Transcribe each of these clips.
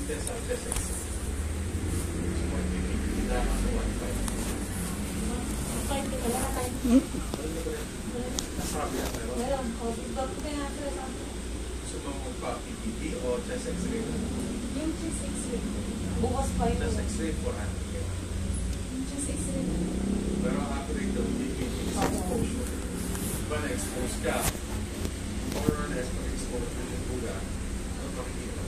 test ang test x-ray. So, magpipigil na sa 1.5. Nasabi na tayo. So, magpa-PPT o test x-ray? Yung chest x-ray. Bukas pa yun. Test x-ray 400. Yung chest x-ray. Pero accurate daw, PPT is exposure. Diba na-expose ka? More or less, pag-expose mo yung buga, ano pakikita?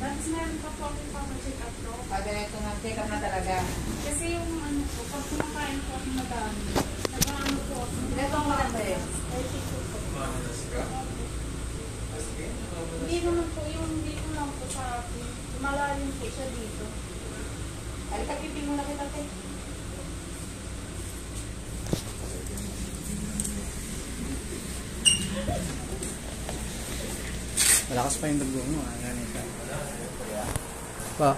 Tapos meron pa po akong papa-check up no? Ito na, check up na talaga. Kasi yung ano po, pag kumakain po ako madami, nag-ano po ako. Ito ang maganda eh. Mamanas ka? Sige. Hindi naman po, yung dito lang po sa akin. Malalim po siya dito. Halika, pipin mo na kita, te. Malakas pa yung dugo mo. Ganito. Pa.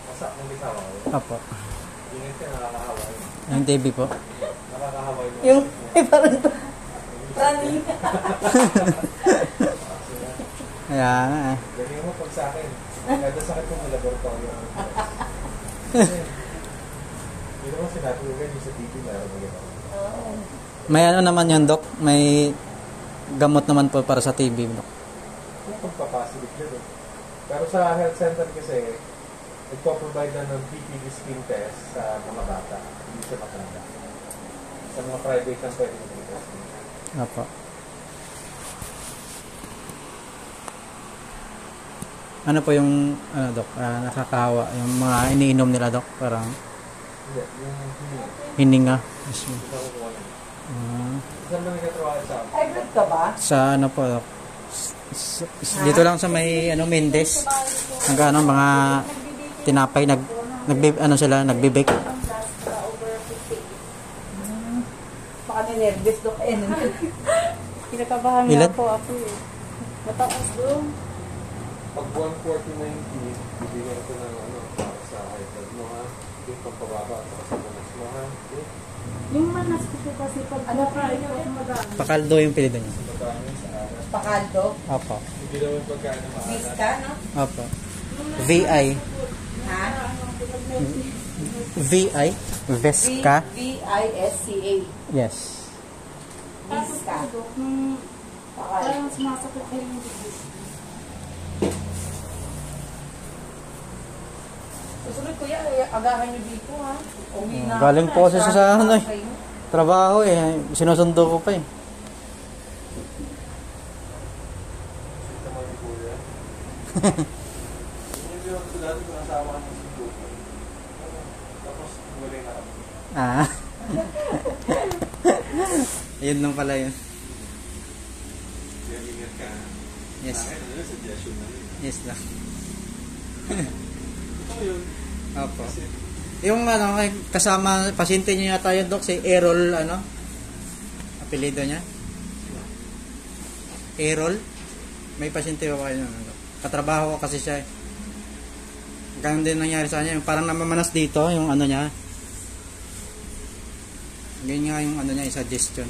Masak ng bitawa ko. Apo. Ingin ka, nakakahawa yun. Yung TV po. Nakakahawa yun. Yung, parang running. Kaya nga eh. Ganyan mo pag sa akin. Kada sakit ko sa laboratorio. Hindi naman sinatulogan yung sa TV meron mo gano'n. May ano naman yun, Dok? May gamot naman po para sa TB, Dok. Kung pagpapasilig yun. Pero sa health center kasi, nagpo-provide na ng PPD skin test sa mga bata. Hindi siya matanda. Sa mga private na pwede mag-test. Apo. Ano po yung, ano, Dok? Nakakahawa. Yung mga iniinom nila, Dok? Parang Hindi, yung hininga. Mismo. hindi ko kuha yun. Saan ba nagkatrabaho sa akin? Hybrid ka ba? Sa ano po, Dok? Dito lang sa may ano Mendes. Ano mga tinapay ano sila nagbibake. Baka ninervous doon kayo. Pinakabahan Ilan? nga po ako eh. Mataas doon. Pag 140-90, bibigyan ko ng ano, para sa high blood mo ha. Yung pampababa at sa manas mo ha. Okay? Yung manas ko po kasi pag kumakain po ako madami. Pakaldo yung pilido niya. Pagkain sa aras. Pakaldo. Opo. Hindi naman pagkain na maalas. Miska, no? Opo. VI. Ha? VI. Vesca. V-I-S-C-A. Yes. Tapos po Dok, nung parang sumasakit din yung dibdib. Susunod kuya, agahan nyo dito ha. Uwi na. Galing po kasi sa ano eh. Trabaho eh. Sinusundo ko pa eh. Ito mo yung kuya. Hindi ako sa dati kung asawa ka ng sundo. Tapos, muli na kami. Ah. Ayun lang pala yun. Kaya ingat ka. Yes. Sa akin, ano, suggestion na yun. Yes lang. Ito yun. Opo. Yung ano, kasama, pasyente niya yata yun, Dok, si Errol, ano? Apelido niya? Errol? May pasyente ba kayo? Ano? Katrabaho ko kasi siya. Ganun din nangyari sa kanya. Yung parang namamanas dito, yung ano niya. Ganyan nga yung ano niya, yung suggestion.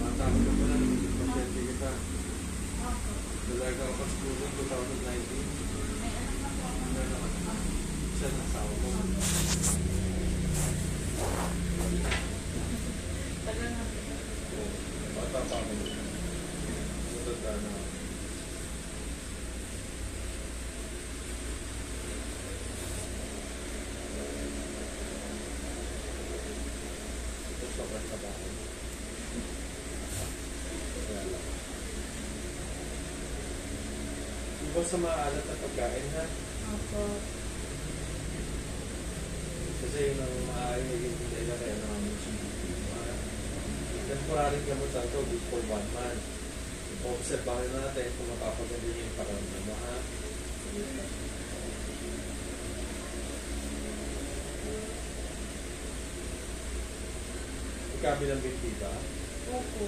Matapos ka pa na ng pasyente kita. Dalaga ako sa school noong 2019. Isa na asawa mo. Bata pa ako. Matanda na. Sobrang trabaho. Iba sa maalat na pagkain ha. Opo. Kasi yun ang maaaring naging nila kaya naman yung temporary gamot lang ito for 1 month. Obserbahan natin kung mapapaganda niya yung pakiramdam mo ha. Ikabilang binti ba? Opo.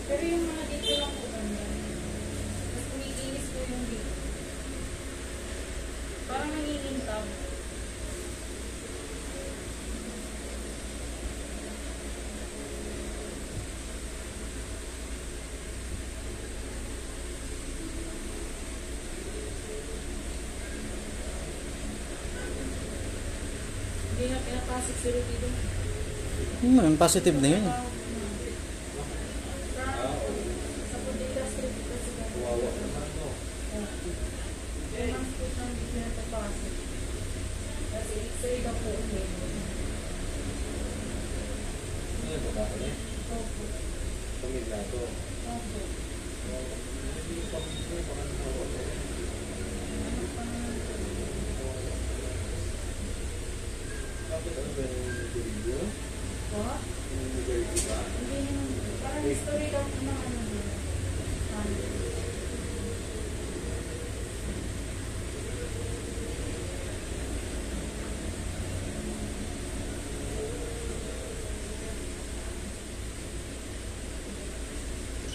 Pero yung mga dito lang po ganyan. Mas kumikinis po yung dito. Parang nangingintab. Hindi na pinapasok si Rubido. Positive na yun. Sa Bodega Street kasi Wawa naman, no? Mas po siyang hindi pinapapasok. Kasi x-ray daw po. Ano yung babae niya? Opo. Pamilya to. Opo. Hindi yung pamilya, baka naman. Bakit ano ba yung video? Po? Yung video ba? Hindi naman. Parang history daw po ng ano nila.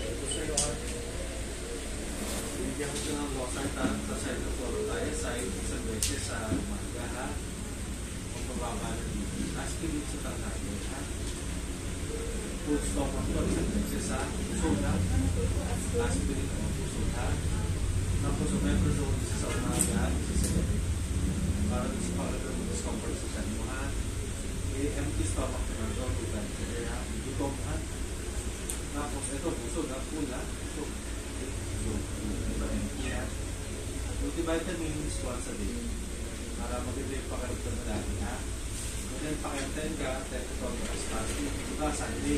Ito sa'yo ha. Bigyan ko siya ng losartan sa cytochlorothiazide isang beses sa umaga ha. Kung mababa na dito. Aspirin sa tanghali ha. Full stomach to isang beses ha. Pusog ha. Aspirin o pusog ha. Tapos omeprazole isa sa umaga, isa sa gabi. Para sa pagkakas mo discomfort sa tiyan mo ha. Empty stomach na doon. Gutom ha. Tapos ito, busog ha, pula, busog. Ito, empty ha. Multivitamins once a day. Para maganda yung pakiramdam mo lagi ha. And then, pakiramdam ka, tetratonus fasting. Diba, Sunday.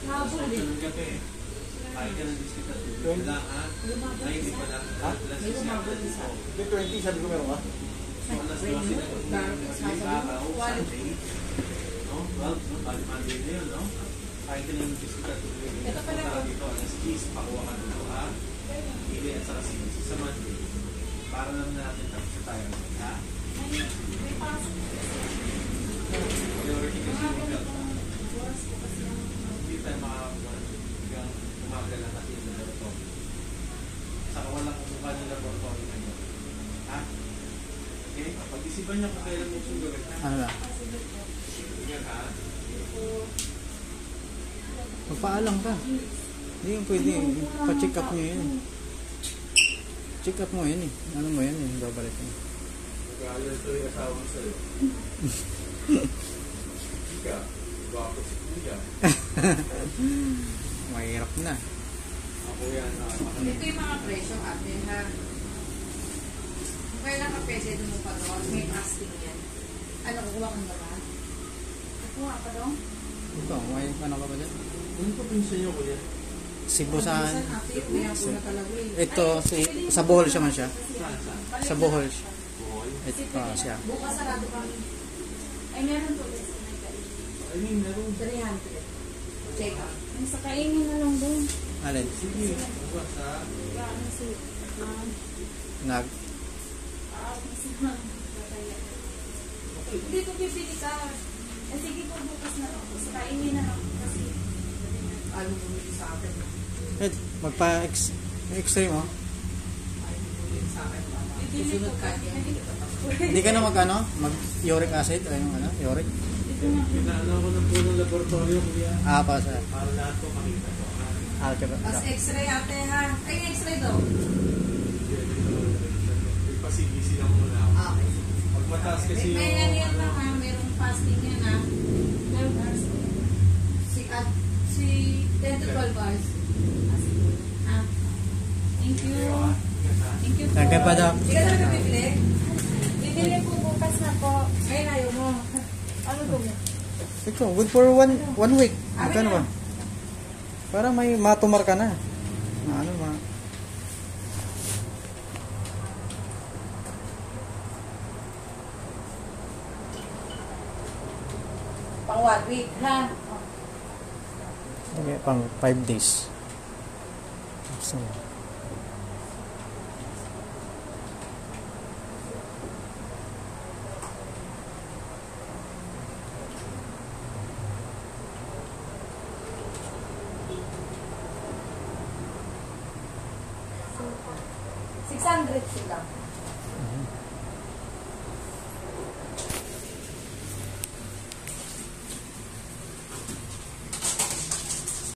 Habol eh. Sunod gabi. Kain ka ng biscuit at tubig lang ha. Ay, hindi pa lang. Plus, May 20, sabi ko meron ka? So, alas 12 na ito. Madaling araw, Sunday. No? 12, no? Bali Monday na yun, no? Kain ka ng biscuit at tubig. Ito pala po. Dito, alas 10, pakuha ka dito, ha? Pili at saka sinisi sa Monday. Para naman natin tapos sa tayo, ha? May pasok. Priority kasi yung health, ha? Buwas po kasi ang Hindi tayo makakakuha hanggang umaga lang natin yung laboratory. Saka walang kumuha ng laboratory ngayon. Ha? Okay? Pag-isipan niyo kung kailan mo itong gawin, ha? Ano ba? Yan, ha? Magpaalam ka. Hindi yung pwede. Pa-check up nyo yun. Check up mo yun eh. Ano mo yun eh. Babalik mo. Nag-aalala yung asawa mo sa'yo. Ika, baka si Kuya. Mahirap na. Ako yan, Ito yung mga presyo ate ha. Kung kailan ka pwede mo pa doon, may fasting yan. Ano, kukuha kang ba? Kuha pa daw? Ito, may ano ka ba dyan? Ano pa pinsan niyo, Kuya? Cebu saan? Minsan ate, kuya ko na talaga eh. Ito, sa Bohol siya man siya. Saan? Saan? Sa Bohol siya. Bohol? Ito siya. Bukas sarado kami. Ay, meron po. I mean, meron. 300. Check up. Ang sa kainin na lang doon. Alin? Sige, bukas ha. Ano si... Nag... kasi hindi ko bibili ka. Eh, sige po bukas na lang. Sa kainin na lang. Kasi... Ano mo sa akin? Eh, magpa-x-ray mo. Ay, mo sa akin. Bibili Susunod ko ka ka. niya. Hindi ka na mag-ano? Mag-uric acid? O yung ano? Uric? Pinaano ko ng punong laboratorio, Kuya. Ah, pa sa... Para lahat ko makita ko. Algebra. Tapos x-ray ate ha. Ay, x-ray daw. Ipasibisi lang muna ako. Okay. Pag mataas kasi yung... May yan yan lang ha. Merong fasting yan ha. 12 hours. Si 10 to 12 hours. Ah. Thank you. Thank you po. Thank you pa daw. Hindi ka talaga bibili? Bibili po bukas na po. Ngayon ayaw mo. Ano to? Ito, good for one week. Magkano ba? Para may matumar ka na. Ano ma? Pang 1 week ha. Okay, pang 5 days. So, 600 sila.